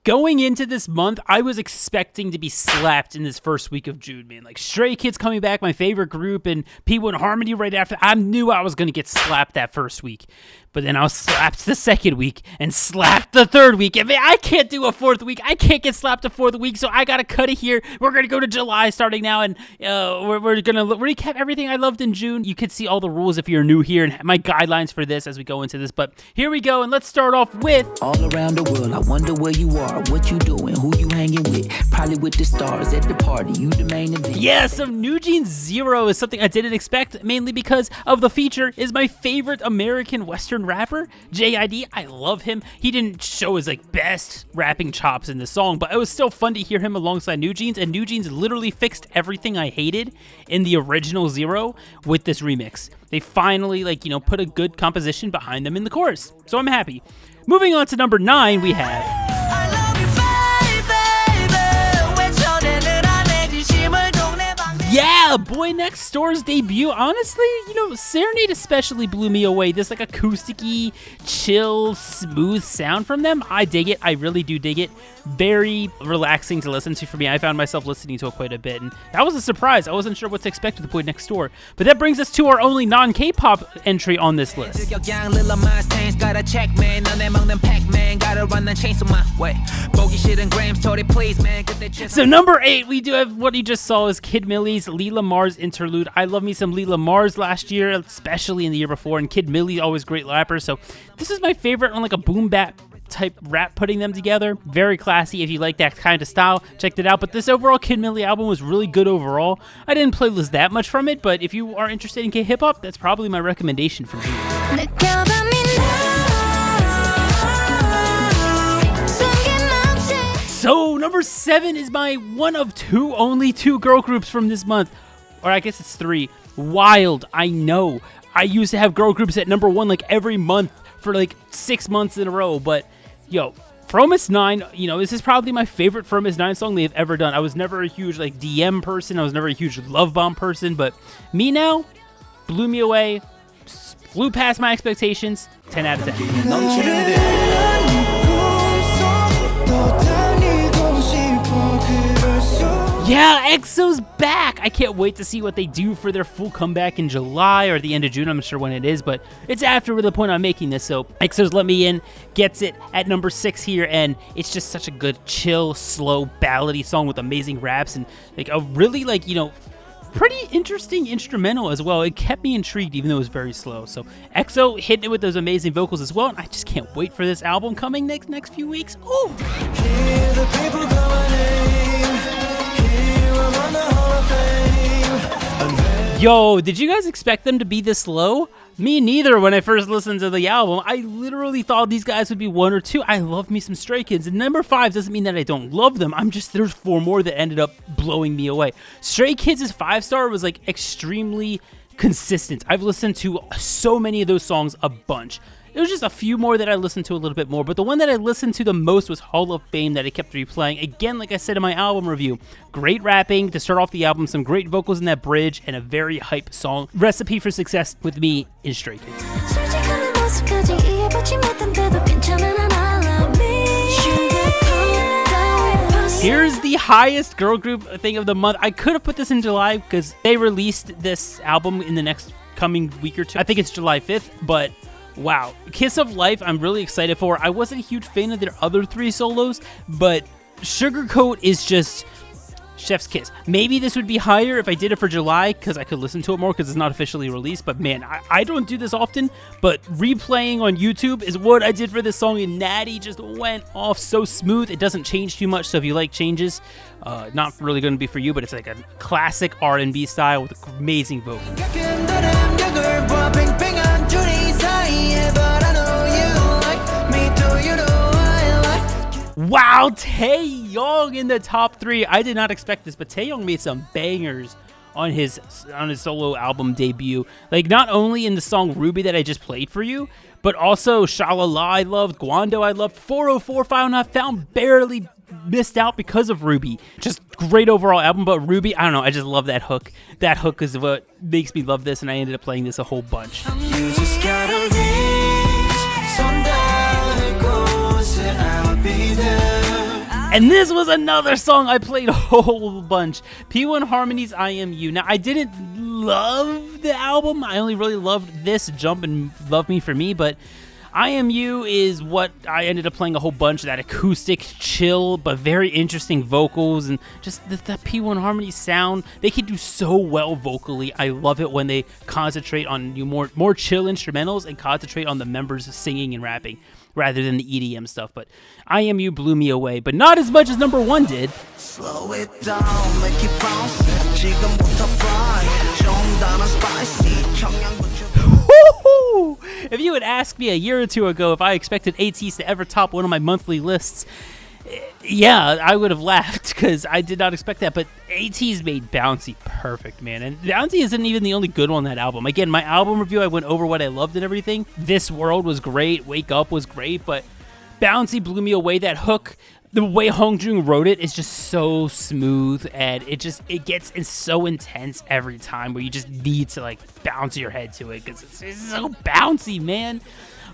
Going into this month, I was expecting to be slapped in this first week of June, man. Like, Stray Kids coming back, my favorite group, and People in Harmony right after. I knew I was going to get slapped that first week. But then I was slapped the second week and slapped the third week. And man, I can't do a fourth week. I can't get slapped a fourth week, so I got to cut it here. We're going to go to July starting now, and we're going to recap everything I loved in June. You can see all the rules if you're new here and my guidelines for this as we go into this. But here we go, and let's start off with... All around the world, I wonder where you are, what you doing, who you hanging with. Probably with the stars at the party, you the main event. Yeah, so NewJeans Zero is something I didn't expect, mainly because of the feature is my favorite American Western rapper, JID. I love him. He didn't show his best rapping chops in the song, but it was still fun to hear him alongside NewJeans, and NewJeans literally fixed everything I hated in the original Zero with this remix. They finally, put a good composition behind them in the chorus, so I'm happy. Moving on to number 9, we have... Yeah, Boy Next Door's debut. Honestly, Serenade especially blew me away. This acoustic-y, chill, smooth sound from them. I dig it. I really do dig it. Very relaxing to listen to for me. I found myself listening to it quite a bit, and that was a surprise. I wasn't sure what to expect with Boy Next Door. But that brings us to our only non-K-pop entry on this list. So number 8, we do have what you just saw is Kid Millie's leellamarz interlude. I love me some leellamarz last year, especially in the year before, and Kid Millie always great rapper, so this is my favorite on a boom bap type rap, putting them together. Very classy. If you like that kind of style, check it out. But this overall Kid Millie album was really good overall. I didn't playlist that much from it, but if you are interested in K-hip-hop, that's probably my recommendation from here. So number 7 is my one of only two girl groups from this month, or I guess it's 3. Wild. I know I used to have girl groups at number 1 every month for 6 months in a row, but yo, Fromis 9, this is probably my favorite Fromis 9 song they've ever done. I was never a huge DM person. I was never a huge love bomb person, but Me Now blew me away, flew past my expectations. 10 out of 10. Yeah, EXO's back! I can't wait to see what they do for their full comeback in July or the end of June. I'm not sure when it is, but it's after the point I'm making this. So EXO's Let Me In gets it at number 6 here, and it's just such a good, chill, slow, ballady song with amazing raps and a really pretty interesting instrumental as well. It kept me intrigued even though it was very slow. So EXO hitting it with those amazing vocals as well, and I just can't wait for this album coming next few weeks. Ooh! Yo, did you guys expect them to be this low? Me neither when I first listened to the album. I literally thought these guys would be 1 or 2. I love me some Stray Kids, and number 5 doesn't mean that I don't love them. There's 4 more that ended up blowing me away. Stray Kids' 5-star was extremely consistent. I've listened to so many of those songs a bunch. There was just a few more that I listened to a little bit more, but the one that I listened to the most was Hall of Fame that I kept replaying. Again, like I said in my album review, great rapping to start off the album, some great vocals in that bridge, and a very hype song. Recipe for success with me in Stray Kids. Here's the highest girl group thing of the month. I could have put this in July because they released this album in the next coming week or 2. I think it's July 5th, but wow. Kiss of Life, I'm really excited for. I wasn't a huge fan of their other 3 solos, but Sugarcoat is just chef's kiss. Maybe this would be higher if I did it for July because I could listen to it more because it's not officially released, but man, I don't do this often, but replaying on YouTube is what I did for this song, and Natty just went off so smooth. It doesn't change too much, so if you like changes, not really going to be for you, but it's a classic R&B style with amazing vocals. Wow, Taeyong in the top 3. I did not expect this, but Taeyong made some bangers on his solo album debut. Not only in the song Ruby that I just played for you, but also Shalala I loved, Gwando I loved, 404 File Not Found barely missed out because of Ruby. Just great overall album, but Ruby, I don't know, I just love that hook. That hook is what makes me love this, and I ended up playing this a whole bunch. You just gotta reach, And this was another song I played a whole bunch. P1 Harmony's I Am You. Now, I didn't love the album. I only really loved this, Jump and Love Me For Me, but I Am You is what I ended up playing a whole bunch. That acoustic, chill, but very interesting vocals, and just the P1 Harmony sound. They can do so well vocally. I love it when they concentrate on more chill instrumentals and concentrate on the members singing and rapping, rather than the EDM stuff. But I Am You blew me away, but not as much as number one did. Slow it down, make it bounce. 지금부터 fly. 좀 달아 spicy. If you had asked me a year or two ago if I expected ateez to ever top one of my monthly lists, yeah, I would have laughed because I did not expect that. But ateez made Bouncy perfect, man. And Bouncy isn't even the only good one on that album. Again, my album review, I went over what I loved and everything. This World was great. Wake Up was great. But Bouncy blew me away. That hook, the way Hongjoong wrote it is just so smooth, and it gets so intense every time where you just need to like bounce your head to it because it's so bouncy, man.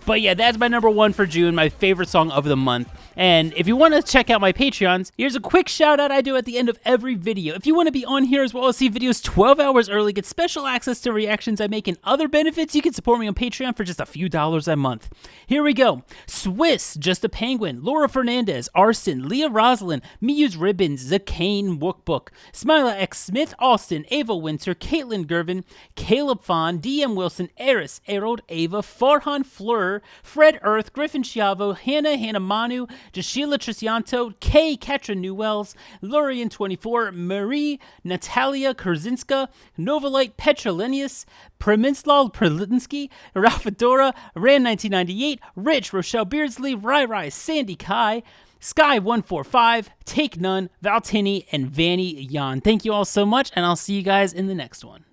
But yeah, that's my number one for June, my favorite song of the month. And if you want to check out my Patreons, here's a quick shout out I do at the end of every video. If you want to be on here as well as see videos 12 hours early, get special access to reactions I make, and other benefits, you can support me on Patreon for just a few dollars a month. Here we go. Swiss, Just a Penguin, Laura Fernandez, Arson, Leah Roslin, Muse Ribbons, Zakane Wookbook, Smiler X Smith, Austin, Ava Winter, Caitlin Gervin, Caleb Fawn, DM Wilson, Eris, Erod, Ava, Farhan Fleur, Fred Earth, Griffin Chiavo, Hannah Manu, Jashila Tricianto, Kay Ketra Newells, Lurian24, Marie, Natalia Kurzinska, Novalite Petrolenius, Preminslav Prelinsky, Ralphadora, Ran1998, Rich, Rochelle Beardsley, Rai, Sandy Kai, Sky145, Take None, Valtini, and Vanny Yan. Thank you all so much, and I'll see you guys in the next one.